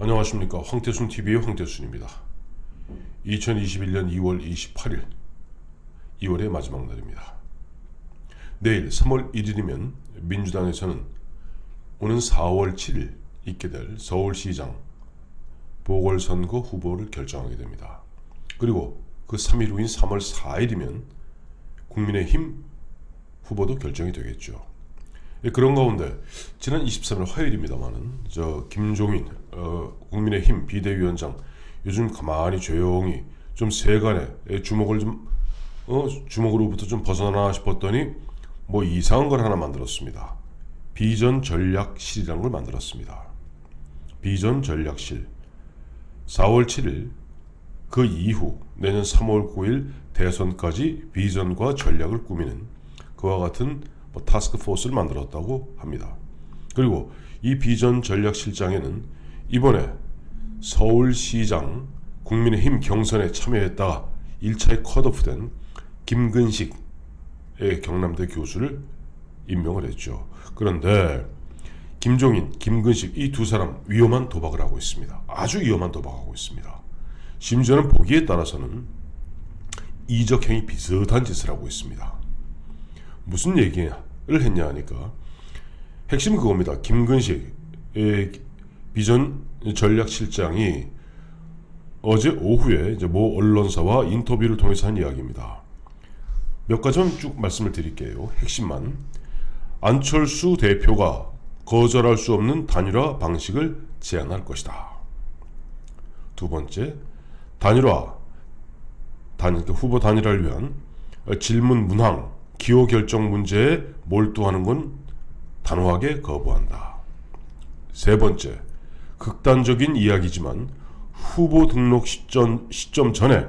안녕하십니까. 황태순TV의 황태순입니다. 2021년 2월 28일 2월의 마지막 날입니다. 내일 3월 1일이면 민주당에서는 오는 4월 7일 있게 될 서울시장 보궐선거 후보를 결정하게 됩니다. 그리고 그 3일 후인 3월 4일이면 국민의힘 후보도 결정이 되겠죠. 그런 가운데 지난 23일 화요일입니다만은 김종인 국민의힘 비대위원장 요즘 가만히 조용히 좀 세간에 주목으로부터 좀 벗어나나 싶었더니 뭐 이상한 걸 하나 만들었습니다. 비전전략실이라는 걸 만들었습니다. 비전전략실 4월 7일 그 이후 내년 3월 9일 대선까지 비전과 전략을 꾸미는 그와 같은 타스크포스를 만들었다고 합니다. 그리고 이 비전전략실장에는 이번에 서울시장 국민의힘 경선에 참여했다가 1차에 컷오프된 김근식 경남대 교수를 임명을 했죠. 그런데 김종인, 김근식 이 두 사람 위험한 도박을 하고 있습니다. 아주 위험한 도박하고 있습니다. 심지어는 보기에 따라서는 이적행위 비슷한 짓을 하고 있습니다. 무슨 얘기를 했냐 하니까 핵심은 그겁니다. 김근식 비전 전략실장이 어제 오후에 모 언론사와 인터뷰를 통해서 한 이야기입니다. 몇 가지만 쭉 말씀을 드릴게요. 핵심만. 안철수 대표가 거절할 수 없는 단일화 방식을 제안할 것이다. 두 번째, 후보 단일화를 위한 질문 문항, 기호 결정 문제에 몰두하는 건 단호하게 거부한다. 세 번째, 극단적인 이야기지만 후보 등록 시점 전에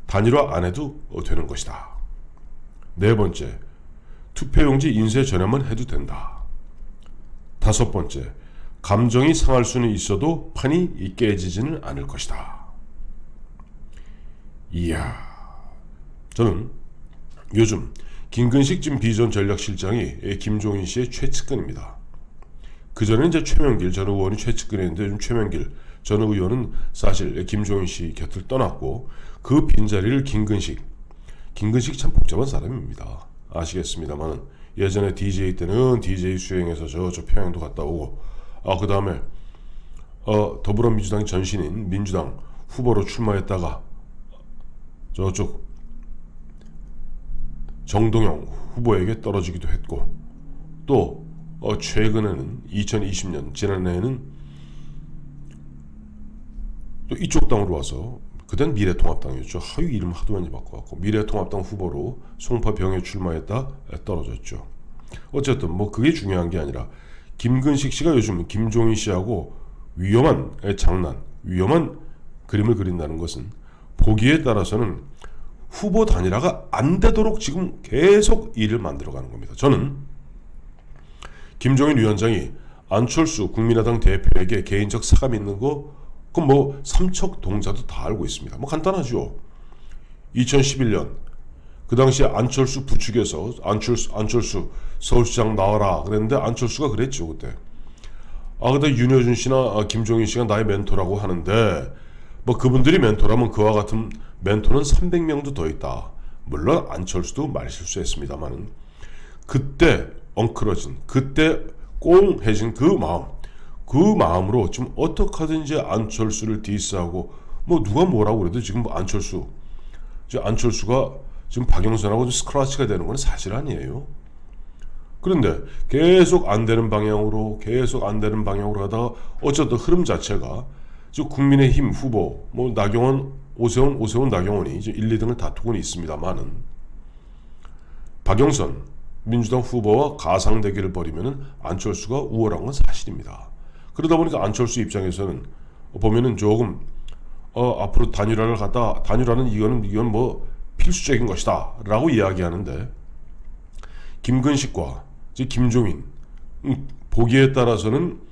단일화 안 해도 되는 것이다. 네 번째, 투표용지 인쇄 전에만 해도 된다. 다섯 번째, 감정이 상할 수는 있어도 판이 깨지지는 않을 것이다. 이야, 저는 요즘 김근식 진 비전전략실장이 김종인 씨의 최측근입니다. 그전에 최명길 전 의원이 최측근이었는데 요즘 최명길 전 의원은 사실 김종인 씨 곁을 떠났고 그 빈자리를 김근식 참 복잡한 사람입니다. 아시겠습니다만 예전에 DJ 때는 DJ 수행해서 저 평양도 갔다 오고 그 다음에 더불어민주당 전신인 민주당 후보로 출마했다가 저쪽 정동영 후보에게 떨어지기도 했고 또 최근에는 2020년 지난해에는 또 이쪽 당으로 와서 그땐 미래통합당이었죠. 이름 하도 많이 바꿔갖고 미래통합당 후보로 송파병에 출마했다 떨어졌죠. 어쨌든 그게 중요한 게 아니라 김근식 씨가 요즘 김종인 씨하고 위험한 그림을 그린다는 것은 보기에 따라서는 후보 단일화가 안 되도록 지금 계속 일을 만들어가는 겁니다. 저는 김종인 위원장이 안철수 국민의당 대표에게 개인적 사감 있는 거 그건 삼척동자도 다 알고 있습니다. 간단하죠. 2011년 그 당시에 안철수 부축해서 안철수 서울시장 나와라 그랬는데 안철수가 그랬죠 그때. 근데 윤여준 씨나 김종인 씨가 나의 멘토라고 하는데 그분들이 멘토라면 그와 같은 멘토는 300명도 더 있다. 물론 안철수도 말실수했습니다만은 그때 엉클어진 그때 꽁해진 그 마음으로 좀 어떻게 하든지 안철수를 디스하고 누가 뭐라고 그래도 지금 안철수가 지금 박영선하고 좀 스크래치가 되는 건 사실 아니에요. 그런데 계속 안 되는 방향으로 하다가 어쨌든 흐름 자체가 국민의힘 후보 나경원 오세훈 나경원이 이제 1, 2등을 다투고는 있습니다만은 박영선 민주당 후보와 가상대결을 벌이면은 안철수가 우월한 건 사실입니다. 그러다 보니까 안철수 입장에서는 보면은 조금 앞으로 단일화는 이건 필수적인 것이다 라고 이야기하는데 김근식과 김종인 보기에 따라서는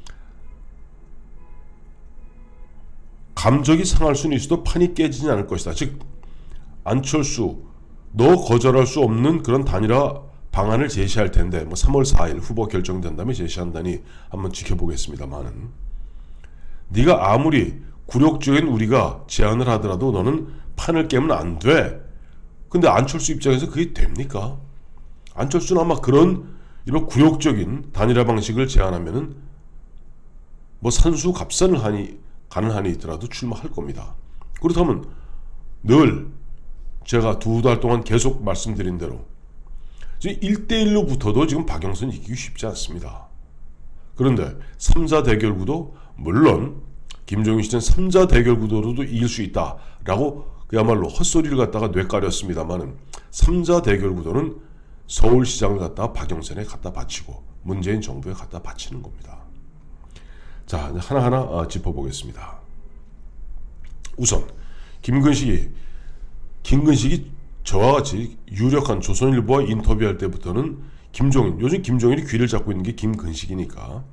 감정이 상할 수는 있어도 판이 깨지지 않을 것이다. 즉 안철수 너 거절할 수 없는 그런 단일화 방안을 제시할 텐데 3월 4일 후보 결정된 다음에 제시한다니 한번 지켜보겠습니다만은 네가 아무리 굴욕적인 우리가 제안을 하더라도 너는 판을 깨면 안 돼. 근데 안철수 입장에서 그게 됩니까? 안철수는 아마 그런 이런 굴욕적인 단일화 방식을 제안하면은 뭐 산수갑산을 가는 한이 있더라도 출마할 겁니다. 그렇다면 늘 제가 2달 동안 계속 말씀드린 대로 1대1로 붙어도 지금 박영선 이기기 쉽지 않습니다. 그런데 3자 대결 구도, 물론 김종인 시대는 3자 대결 구도로도 이길 수 있다라고 그야말로 헛소리를 갖다가 뇌까렸습니다만은 3자 대결 구도는 서울시장을 갖다가 박영선에 갖다 바치고 문재인 정부에 갖다 바치는 겁니다. 자, 하나하나 짚어보겠습니다. 우선 김근식이 저와 같이 유력한 조선일보와 인터뷰할 때부터는 요즘 김종인이 귀를 잡고 있는 게 김근식이니까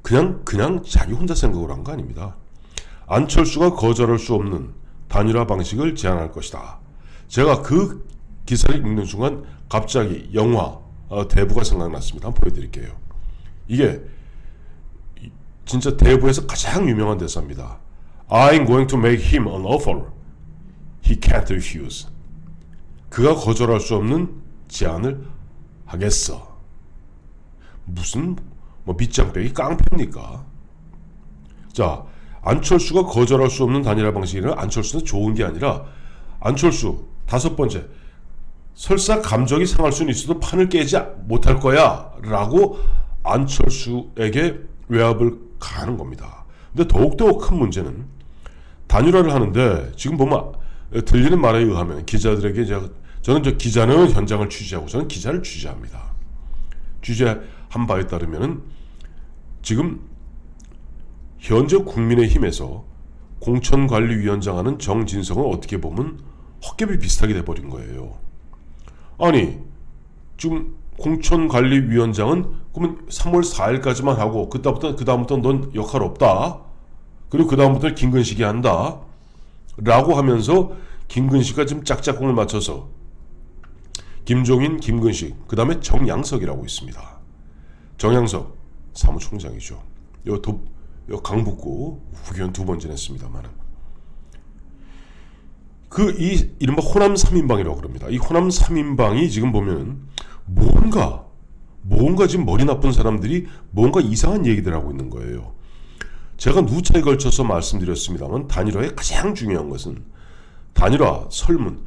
그냥 자기 혼자 생각을 한 거 아닙니다. 안철수가 거절할 수 없는 단일화 방식을 제안할 것이다. 제가 그 기사를 읽는 순간 갑자기 영화 대부가 생각났습니다. 한번 보여드릴게요. 이게 진짜 대부에서 가장 유명한 대사입니다. I'm going to make him an offer he can't refuse. 그가 거절할 수 없는 제안을 하겠어. 무슨 밑장 빼기 깡패입니까? 자, 안철수가 거절할 수 없는 단일화 방식이라 안철수는 좋은 게 아니라 안철수 5번째, 설사 감정이 상할 수는 있어도 판을 깨지 못할 거야 라고 안철수에게 외압을 가하는 겁니다. 근데 더욱더 큰 문제는 단일화를 하는데 지금 보면 들리는 말에 의하면 기자들에게 저는 기자는 현장을 취재하고 저는 기자를 취재합니다. 취재한 바에 따르면은 지금 현재 국민의힘에서 공천관리위원장 하는 정진석은 어떻게 보면 헛개비 비슷하게 돼버린 거예요. 아니 지금 공천관리위원장은 그러면 3월 4일까지만 하고 그다음부터 넌 역할 없다. 그리고 그다음부터 김근식이 한다. 라고 하면서 김근식과 지금 짝짝꿍을 맞춰서 김종인, 김근식, 그 다음에 정양석이라고 있습니다. 정양석 사무총장이죠. 요 강북구 국회의원 2번 지냈습니다만 이른바 호남 3인방이라고 그럽니다. 이 호남 3인방이 지금 보면 뭔가 지금 머리 나쁜 사람들이 뭔가 이상한 얘기들 하고 있는 거예요. 제가 누차에 걸쳐서 말씀드렸습니다만 단일화의 가장 중요한 것은 단일화 설문.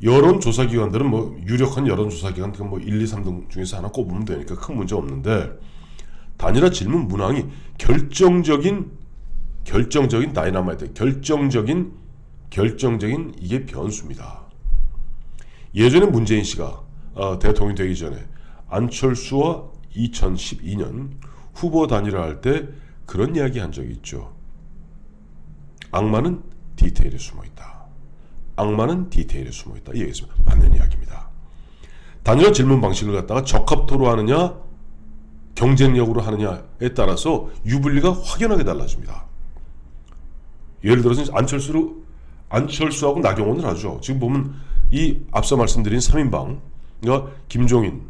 여론조사기관들은 유력한 여론조사기관 1, 2, 3등 중에서 하나 꼽으면 되니까 큰 문제 없는데 단일화 질문 문항이 결정적인 다이너마이트, 결정적인 이게 변수입니다. 예전에 문재인 씨가 대통령이 되기 전에 안철수와 2012년 후보 단일화할 때 그런 이야기 한 적이 있죠. 악마는 디테일에 숨어있다. 이 얘기했습니다. 맞는 이야기입니다. 단일화 질문 방식을 갖다가 적합도로 하느냐 경쟁력으로 하느냐에 따라서 유불리가 확연하게 달라집니다. 예를 들어서 안철수하고 나경원을 하죠. 지금 보면 이 앞서 말씀드린 3인방, 그러니까 김종인,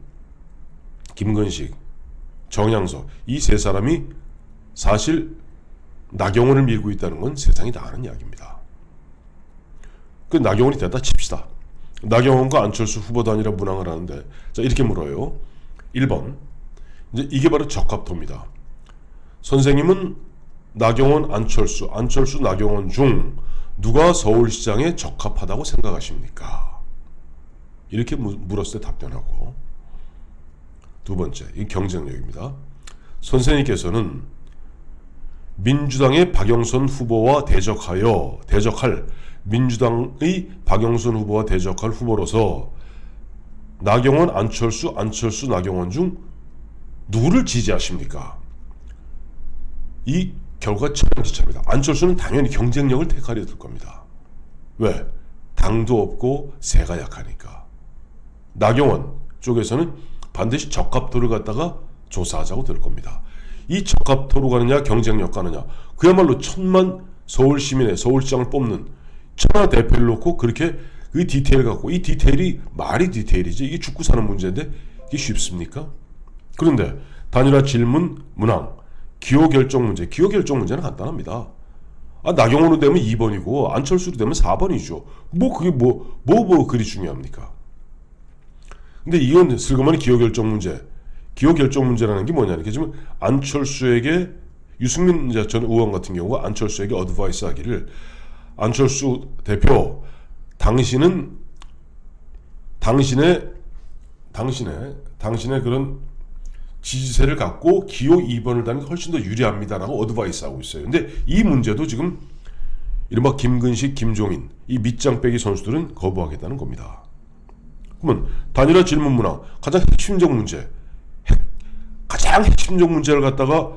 김근식, 정양석 이 세 사람이 사실 나경원을 밀고 있다는 건 세상이 다 아는 이야기입니다. 그 나경원이 됐다 칩시다. 나경원과 안철수 후보 단일화 문항을 하는데 자 이렇게 물어요. 1번 이제 이게 바로 적합도입니다. 선생님은 나경원, 안철수, 나경원 중 누가 서울시장에 적합하다고 생각하십니까? 이렇게 물었을 때 답변하고 2번째, 이 경쟁력입니다. 선생님께서는 민주당의 박영선 후보와 대적할 민주당의 박영선 후보와 대적할 후보로서 나경원, 안철수, 나경원 중 누구를 지지하십니까? 이 결과가 천양지차입니다. 안철수는 당연히 경쟁력을 택하려 들 겁니다. 왜? 당도 없고 세가 약하니까. 나경원 쪽에서는 반드시 적합도를 갖다가 조사하자고 들 겁니다. 이 적합도로 가느냐 경쟁력 가느냐 그야말로 1000만 서울 시민의 서울시장을 뽑는 천하 대표를 놓고 그렇게 그 디테일 갖고 이 디테일이 말이 디테일이지 이게 죽고 사는 문제인데 이게 쉽습니까? 그런데 단일화 질문 문항 기호결정 문제는 간단합니다. 나경원으로 되면 2번이고 안철수로 되면 4번이죠. 그게 그리 중요합니까? 근데 이건 슬그머니 기호결정 문제라는 게 뭐냐니까 지금 안철수에게 유승민 전 의원 같은 경우가 안철수에게 어드바이스 하기를, 안철수 대표, 당신의 그런 지지세를 갖고 기호 2번을 다는 게 훨씬 더 유리합니다라고 어드바이스 하고 있어요. 근데 이 문제도 지금 이른바 김근식, 김종인 이 밑장 빼기 선수들은 거부하겠다는 겁니다. 그러면 단일화 질문 문항 가장 핵심적 문제를 갖다가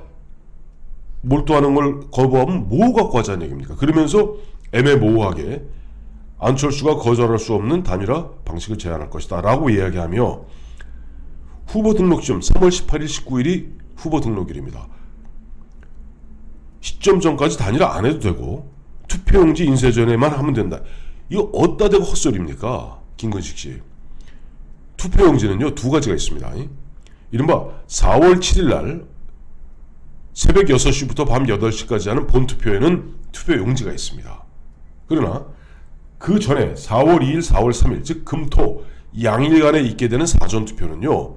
몰두하는 걸 거부하면 뭐 갖고 하자는 얘기입니까? 그러면서 애매모호하게 안철수가 거절할 수 없는 단일화 방식을 제안할 것이다 라고 이야기하며, 후보 등록 시점 3월 18일 19일이 후보 등록일입니다. 시점 전까지 단일화 안 해도 되고 투표용지 인쇄 전에만 하면 된다. 이거 어디다 대고 헛소리입니까? 김근식 씨. 투표용지는요 2가지가 있습니다. 이른바 4월 7일 날 새벽 6시부터 밤 8시까지 하는 본투표에는 투표용지가 있습니다. 그러나 그 전에 4월 2일, 4월 3일 즉 금토 양일간에 있게 되는 사전투표는요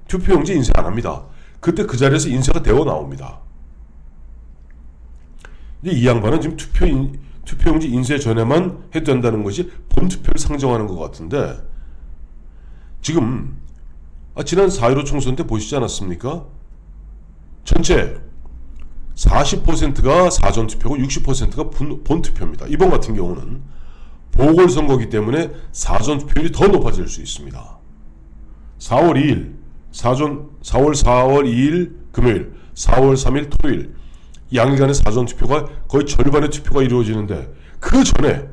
투표용지 인쇄 안 합니다. 그때 그 자리에서 인쇄가 되어 나옵니다. 이 양반은 지금 투표용지 인쇄 전에만 해도 된다는 것이 본투표를 상정하는 것 같은데, 지금 지난 4.15 총선 때 보시지 않았습니까? 전체 40%가 사전투표고 60%가 본투표입니다. 이번 같은 경우는 보궐선거이기 때문에 사전투표율이 더 높아질 수 있습니다. 4월 2일 금요일, 4월 3일 토요일 양일간의 사전투표가 거의 절반의 투표가 이루어지는데, 그 전에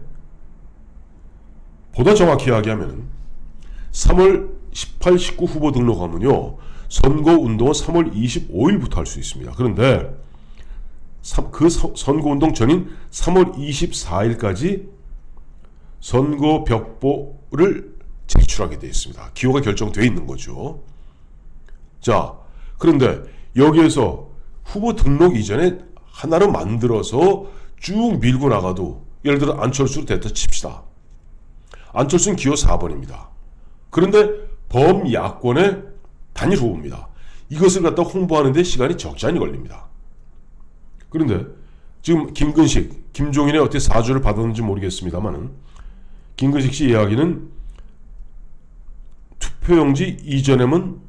보다 정확히 이야기하면 3월 18, 19 후보 등록하면요 선거운동은 3월 25일부터 할 수 있습니다. 그런데 그 선거운동 전인 3월 24일까지 선거벽보를 제출하게 되어 있습니다. 기호가 결정되어 있는 거죠. 자, 그런데 여기에서 후보 등록 이전에 하나로 만들어서 쭉 밀고 나가도, 예를 들어 안철수로 됐다 칩시다. 안철수는 기호 4번입니다. 그런데 범야권의 단일 후보입니다. 이것을 갖다 홍보하는 데 시간이 적잖이 걸립니다. 그런데 지금 김근식, 김종인의 어떻게 사주를 받았는지 모르겠습니다만은, 김근식 씨 이야기는 투표용지 이전에만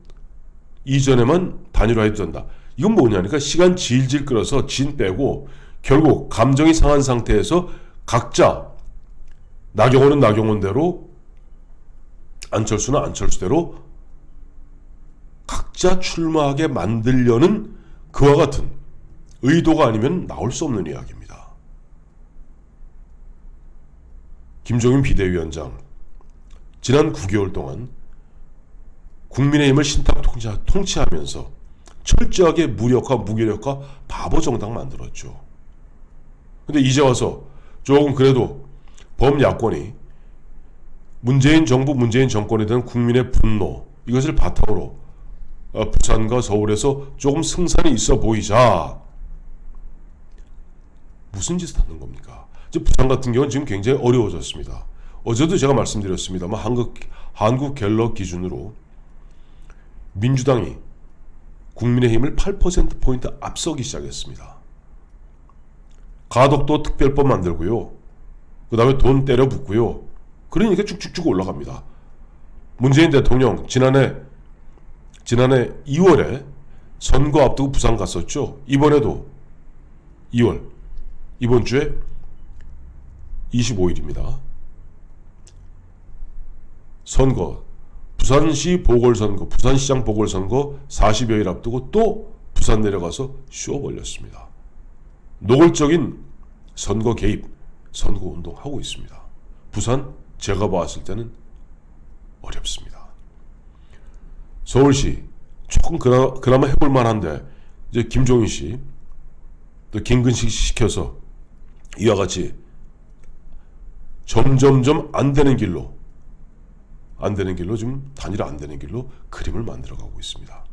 단일화해도 된다. 이건 뭐냐니까 시간 질질 끌어서 진 빼고 결국 감정이 상한 상태에서 각자 나경원은 나경원대로, 안철수는 안철수대로 각자 출마하게 만들려는 그와 같은 의도가 아니면 나올 수 없는 이야기입니다. 김종인 비대위원장 지난 9개월 동안 국민의힘을 신탁 통치하면서 철저하게 무력화, 무기력화, 바보 정당 만들었죠. 근데 이제 와서 조금 그래도 범야권이 문재인 정부, 문재인 정권에 대한 국민의 분노, 이것을 바탕으로 부산과 서울에서 조금 승산이 있어 보이자, 무슨 짓을 하는 겁니까? 부산 같은 경우는 지금 굉장히 어려워졌습니다. 어제도 제가 말씀드렸습니다만 한국 갤럽 기준으로 민주당이 국민의힘을 8%포인트 앞서기 시작했습니다. 가덕도 특별법 만들고요. 그 다음에 돈 때려 붓고요. 그러니까 쭉쭉쭉 올라갑니다. 문재인 대통령 지난해 2월에 선거 앞두고 부산 갔었죠. 이번에도 2월, 이번 주에 25일입니다. 선거, 부산시 보궐선거, 부산시장 보궐선거 40여일 앞두고 또 부산 내려가서 쇼 벌렸습니다. 노골적인 선거 개입, 선거운동 하고 있습니다. 부산 제가 봤을 때는 어렵습니다. 서울시 조금 그나마 해볼 만한데, 이제 김종인 씨, 또 김근식 씨 시켜서 이와 같이 점점점 안 되는 길로 지금 단일화 안 되는 길로 그림을 만들어가고 있습니다.